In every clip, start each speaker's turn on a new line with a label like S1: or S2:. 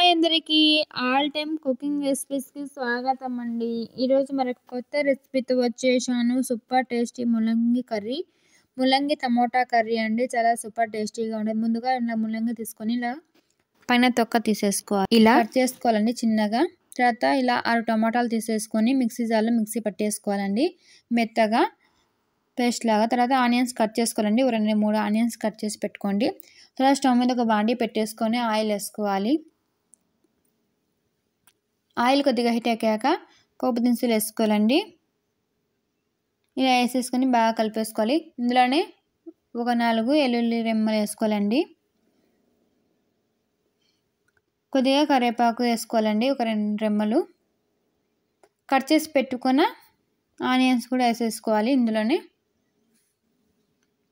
S1: Hi అందరికీ! All time cooking రెసిపీస్‌కి స్వాగతం అండి. ఈరోజు మరొక కొత్త రెసిపీతో వచ్చేసాను. సూపర్ టేస్టీ ముల్లంగి కర్రీ. ముల్లంగి టమోటా కర్రీ అండి. చాలా సూపర్ టేస్టీగా ఉండేది. ముందుగా ఇలా ముల్లంగి తీసుకొని ఇలా పైన తొక్క తీసేసుకోవాలి. ఇలా కట్ చేసుకోవాలండి చిన్నగా. తర్వాత ఇలా 6 టమాటాలు తీసేసుకొని మిక్సీ జార్‌లో మిక్సీ పట్టేసుకోవాలండి మెత్తగా పేస్ట్ లాగా. తర్వాత ఆనియన్స్ కట్ చేసుకోవాలండి. 2, 3 ఆనియన్స్ కట్ చేసి పెట్టుకోండి. తర్వాత స్టవ్ మీద ఒక బాండీ పెట్టేసుకొని ఆయిల్ వేసుకోవాలి. ఆయిల్ కొద్దిగా హీట్ ఎక్కాక పోపు దినుసులు వేసుకోవాలండి. ఇలా వేసేసుకొని బాగా కలిపేసుకోవాలి. ఇందులోనే ఒక 4 వెల్లుల్లి రెమ్మలు వేసుకోవాలండి. కొద్దిగా కరివేపాకు వేసుకోవాలండి, ఒక 2 రెమ్మలు. కట్ చేసి పెట్టుకున్న ఆనియన్స్ కూడా వేసేసుకోవాలి ఇందులోనే.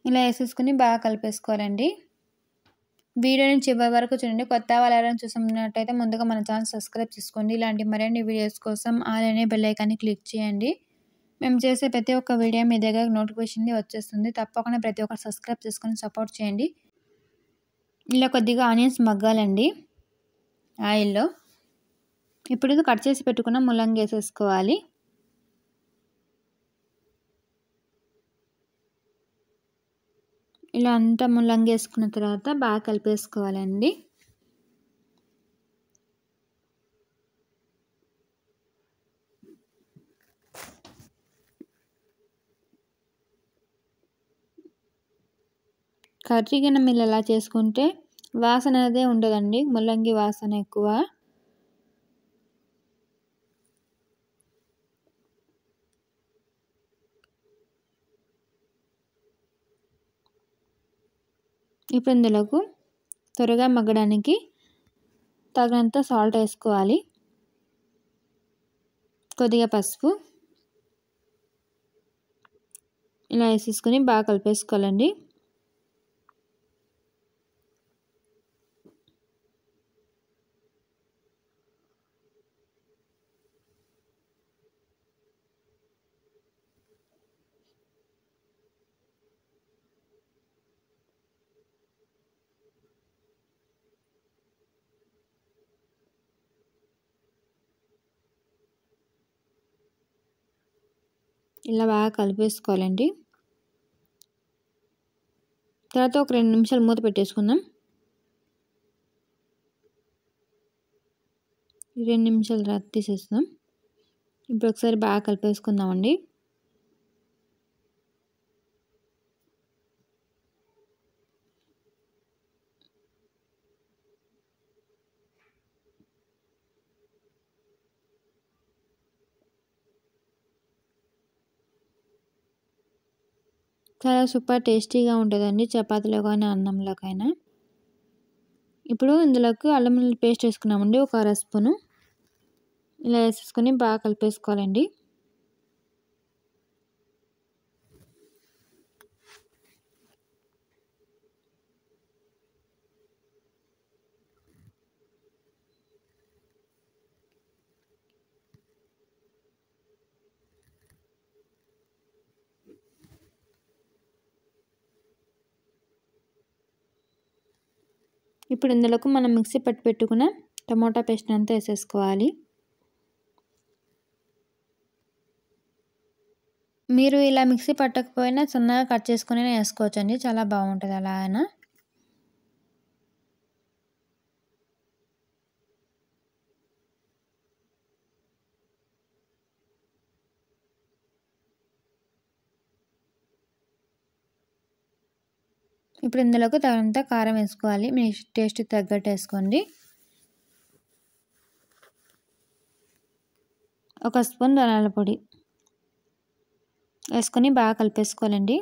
S1: ఇలా వేసేసుకొని బాగా కలిపేసుకోవాలండి. వీడియోని చివరి వరకు చూడండి. కొత్త వాళ్ళు ఎవరైనా చూస్తున్నట్టయితే ముందుగా మన ఛానల్ సబ్స్క్రైబ్ చేసుకోండి. ఇలాంటి మరిన్ని వీడియోస్ కోసం ఆల్ అనే బెల్ ఐకాన్ని క్లిక్ చేయండి. మేము చేసే ప్రతి ఒక్క వీడియో మీ దగ్గర నోటిఫికేషన్ వచ్చేస్తుంది. తప్పకుండా ప్రతి ఒక్కరు సబ్స్క్రైబ్ చేసుకొని సపోర్ట్ చేయండి. ఇలా కొద్దిగా ఆనియన్స్ మగ్గాలండి ఆయిల్లో. ఇప్పుడు కట్ చేసి పెట్టుకున్న ముల్లంగి వేసేసుకోవాలి. ఇలా అంతా ముల్లంగి వేసుకున్న తర్వాత బాగా కలిపేసుకోవాలండి. కర్రీ గిన్నె మీరు ఎలా చేసుకుంటే వాసన అనేది ఉండదండి, ముల్లంగి వాసన ఎక్కువ. ఇప్పుడు ఇందులోకి త్వరగా మగ్గడానికి తగినంత సాల్ట్ వేసుకోవాలి. కొద్దిగా పసుపు ఇలా వేసేసుకొని బాగా కలిపేసుకోవాలండి. ఇలా బాగా కలిపేసుకోవాలండి. తర్వాత ఒక 2 నిమిషాలు మూత పెట్టేసుకుందాం. 2 నిమిషాలు తర్వాత తీసేస్తాం. ఇప్పుడు ఒకసారి బాగా కలిపేసుకుందామండి. చాలా సూపర్ టేస్టీగా ఉంటుందండి, చపాతీలో కానీ అన్నంలోకైనా. ఇప్పుడు ఇందులోకి అల్లం వెల్లుల్లి పేస్ట్ వేసుకున్నామండి, ఒక 1/2 స్పూను. ఇలా వేసేసుకొని బాగా కలిపేసుకోవాలండి. ఇప్పుడు ఇందులోకి మనం మిక్సీ పట్టి పెట్టుకున్న టమోటా పేస్ట్ అంతా వేసేసుకోవాలి. మీరు ఇలా మిక్సీ పట్టకపోయినా సన్నగా కట్ చేసుకుని వేసుకోవచ్చండి, చాలా బాగుంటుంది అలా అయినా. ఇప్పుడు ఇందులోకి తగినంత కారం వేసుకోవాలి. మీ టేస్ట్ తగ్గట్టు వేసుకోండి. 1 స్పూన్ ధనియాల పొడి వేసుకొని బాగా కలిపేసుకోవాలండి.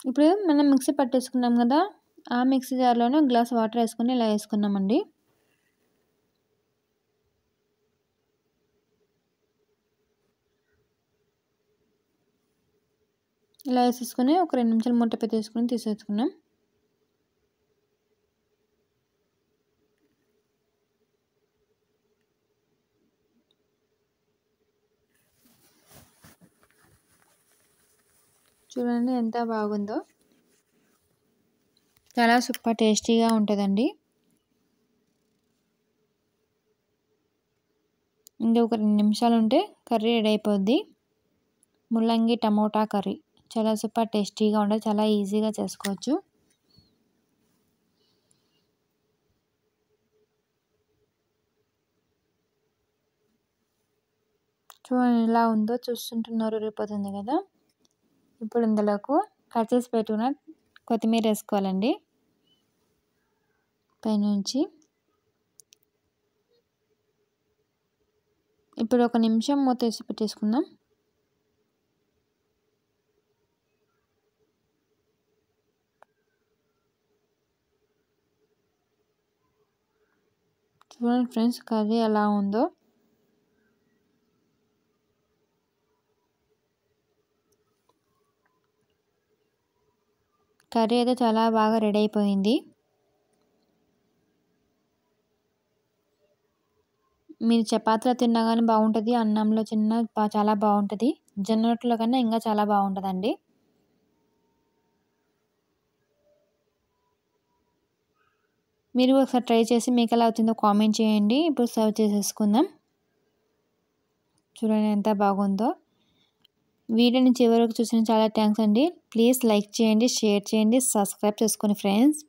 S1: ఇప్పుడు మనం మిక్సీ పట్టేసుకున్నాం కదా, ఆ మిక్సీ జార్లోనే గ్లాస్ వాటర్ వేసుకొని ఇలా వేసుకున్నామండి. ఇలా వేసేసుకొని ఒక 2 నిమిషాలు మూత పెట్టేసుకొని తీసేసుకున్నాం. చూడండి ఎంత బాగుందో, చాలా సూపర్ టేస్టీగా ఉంటుందండి. ఇంకొక 2 నిమిషాలు ఉంటే కర్రీ రెడీ అయిపోద్ది. ముల్లంగి టమోటా కర్రీ చాలా సూపర్ టేస్టీగా ఉంటుంది, చాలా ఈజీగా చేసుకోవచ్చు. చూడండి ఎలా ఉందో, చూస్తుంటున్నారు ఊరిపోతుంది కదా. ఇప్పుడు ఇందులోకి కట్ చేసి పెట్టుకున్న కొత్తిమీర వేసుకోవాలండి పైనుంచి. ఇప్పుడు ఒక నిమిషం మూత వేసి పెట్టేసుకుందాం. చూడండి ఫ్రెండ్స్ కర్రీ ఎలా ఉందో. కర్రీ అయితే చాలా బాగా రెడీ అయిపోయింది. మీరు చపాతీలో తిన్నా కానీ బాగుంటుంది, అన్నంలో చాలా బాగుంటుంది, జొన్న రొట్టెలో కన్నా ఇంకా చాలా బాగుంటుందండి. మీరు ఒకసారి ట్రై చేసి మీకు ఎలా అవుతుందో కామెంట్ చేయండి. ఇప్పుడు సర్వ్ చేసేసుకుందాం. చూడండి ఎంత బాగుందో. వీడియోని చివరికి చూసిన చాలా థ్యాంక్స్ అండి. ప్లీజ్ లైక్ చేయండి, షేర్ చేయండి, సబ్స్క్రైబ్ చేసుకోండి ఫ్రెండ్స్.